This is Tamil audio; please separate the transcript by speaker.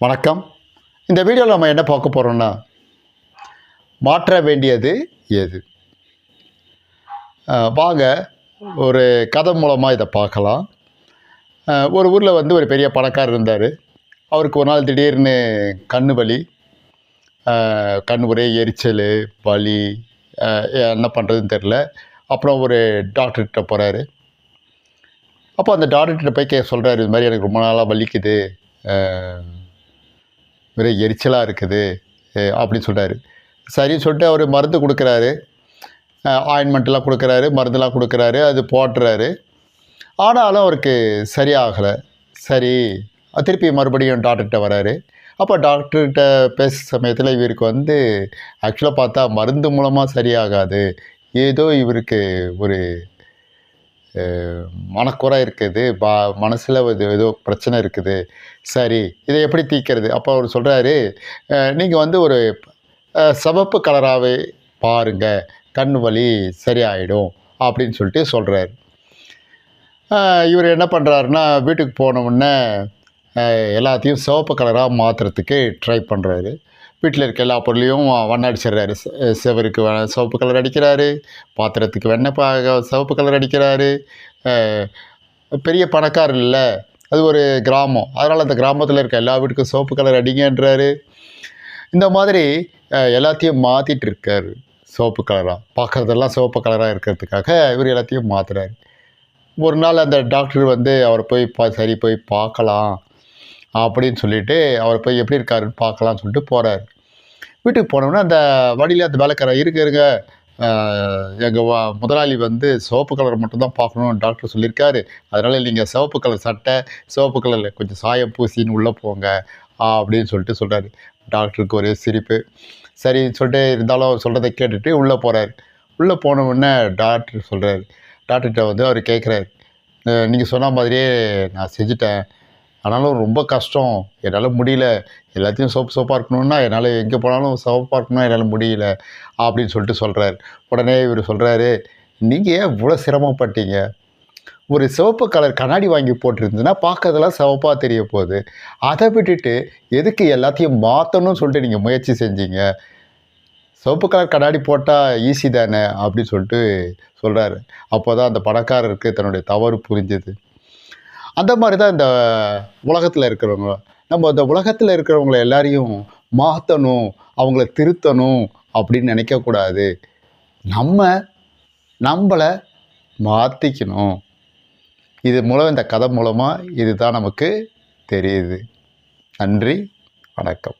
Speaker 1: வணக்கம். இந்த வீடியோவில் நம்ம என்ன பார்க்க போகிறோம்னா, மாற்ற வேண்டியது எது? வாங்க ஒரு கதை மூலமாக இதை பார்க்கலாம். ஒரு ஊரில் ஒரு பெரிய பணக்காரர் இருந்தார். அவருக்கு ஒரு நாள் திடீர்னு கண்ணு வலி, கண் ஒரே எரிச்சல், வலி, என்ன பண்ணுறதுன்னு தெரில. அப்புறம் ஒரு டாக்டர்கிட்ட போகிறாரு. அப்போ அந்த டாக்டர்கிட்ட போய் சொல்கிறாரு, இது மாதிரி எனக்கு ரொம்ப நாளாக வலிக்குது, ஒரே எரிச்சலாக இருக்குது அப்படின்னு சொல்கிறாரு. சரின்னு சொல்லிட்டு அவர் மருந்து கொடுக்குறாரு, ஆயின்மெண்ட்லாம் கொடுக்குறாரு, மருந்துலாம் கொடுக்குறாரு, அது போட்டுறாரு. ஆனாலும் அவருக்கு சரியாகலை. சரி, திருப்பி மறுபடியும் டாக்டர்கிட்ட வராரு. அப்போ டாக்டர்கிட்ட பேச சமயத்தில் இவருக்கு ஆக்சுவலாக பார்த்தா மருந்து மூலமாக சரியாகாது, ஏதோ இவருக்கு ஒரு மனக்குறை இருக்குது, மனசில் ஏதோ பிரச்சனை இருக்குது. சரி, இதை எப்படி தீர்க்கிறது? அப்போ அவர் சொல்கிறாரு, நீங்கள் ஒரு சிவப்பு கலராகவே பாருங்கள், கண் வலி சரியாயிடும் அப்படின்னு சொல்லிட்டு சொல்கிறாரு. இவர் என்ன பண்ணுறாருன்னா, வீட்டுக்கு போனவுடனே எல்லாத்தையும் சிவப்பு கலராக மாற்றுறதுக்கு ட்ரை பண்ணுறாரு. வீட்டில் இருக்க எல்லா பொருளையும் வண்ணம் அடிச்சிடுறாரு. செவருக்கு சிவப்பு கலர் அடிக்கிறாரு, பாத்திரத்துக்கு சிவப்பு கலர் அடிக்கிறாரு. பெரிய பணக்காரர் இல்லை, அது ஒரு கிராமம், அதனால் அந்த கிராமத்தில் இருக்க எல்லா வீட்டுக்கும் சிவப்பு கலர் அடிங்கன்றாரு. இந்த மாதிரி எல்லாத்தையும் மாற்றிட்டு இருக்கார். சிவப்பு கலராக பார்க்குறதெல்லாம் சிவப்பு கலராக இருக்கிறதுக்காக இவர் எல்லாத்தையும் மாற்றுறாரு. ஒரு நாள் அந்த டாக்டர் அவரை போய் பார்க்கலாம் அப்படின்னு சொல்லிட்டு அவர் போய் எப்படி இருக்காருன்னு பார்க்கலான்னு சொல்லிட்டு போகிறார். வீட்டுக்கு போனோம்னா அந்த வழியில் அந்த வேலைக்காரர் இருங்க, எங்கள் முதலாளி சிவப்பு கலர் மட்டும்தான் பார்க்கணும்னு டாக்டர் சொல்லியிருக்காரு, அதனால் நீங்கள் சிவப்பு கலர் சட்டை, சிவப்பு கலரில் கொஞ்சம் சாயம் பூசின்னு உள்ளே போங்க அப்படின்னு சொல்லிட்டு சொல்கிறாரு. டாக்டருக்கு ஒரே சிரிப்பு. சரி சொல்லிட்டு இருந்தாலும் அவர் சொல்கிறத கேட்டுட்டு உள்ளே போகிறார். உள்ளே போனவுடனே டாக்டர் சொல்கிறார், டாக்டர்கிட்ட அவர் கேட்குறாரு, நீங்கள் சொன்ன மாதிரியே நான் செஞ்சுட்டேன், ஆனாலும் ரொம்ப கஷ்டம், என்னால் முடியல, எல்லாத்தையும் சோப்பாக இருக்கணும்னா என்னால் எங்கே போனாலும் சிவப்பாக இருக்கணும்னா என்னால் முடியல அப்படின்னு சொல்லிட்டு சொல்கிறார். உடனே இவர் சொல்கிறாரு, நீங்கள் ஏன் இவ்வளோ சிரமப்பட்டீங்க? ஒரு சிவப்பு கலர் கண்ணாடி வாங்கி போட்டிருந்ததுன்னா பார்க்கறதெல்லாம் சிவப்பாக தெரிய போகுது, அதை விட்டுட்டு எதுக்கு எல்லாத்தையும் மாற்றணும்னு சொல்லிட்டு நீங்கள் முயற்சி செஞ்சீங்க? சிவப்பு கலர் கண்ணாடி போட்டால் ஈஸி தானே அப்படின்னு சொல்லிட்டு சொல்கிறாரு. அப்போ தான் அந்த பணக்காரருக்கு தன்னுடைய தவறு புரிஞ்சுது. அந்த மாதிரி தான் இந்த உலகத்தில் இருக்கிறவங்க. நம்ம இந்த உலகத்தில் இருக்கிறவங்கள எல்லாரையும் மாற்றணும், அவங்கள திருத்தணும் அப்படின்னு நினைக்கக்கூடாது. நம்மளை மாற்றிக்கணும். இது மூலம், இந்த கதை மூலமாக இதுதான் நமக்கு தெரியுது. நன்றி, வணக்கம்.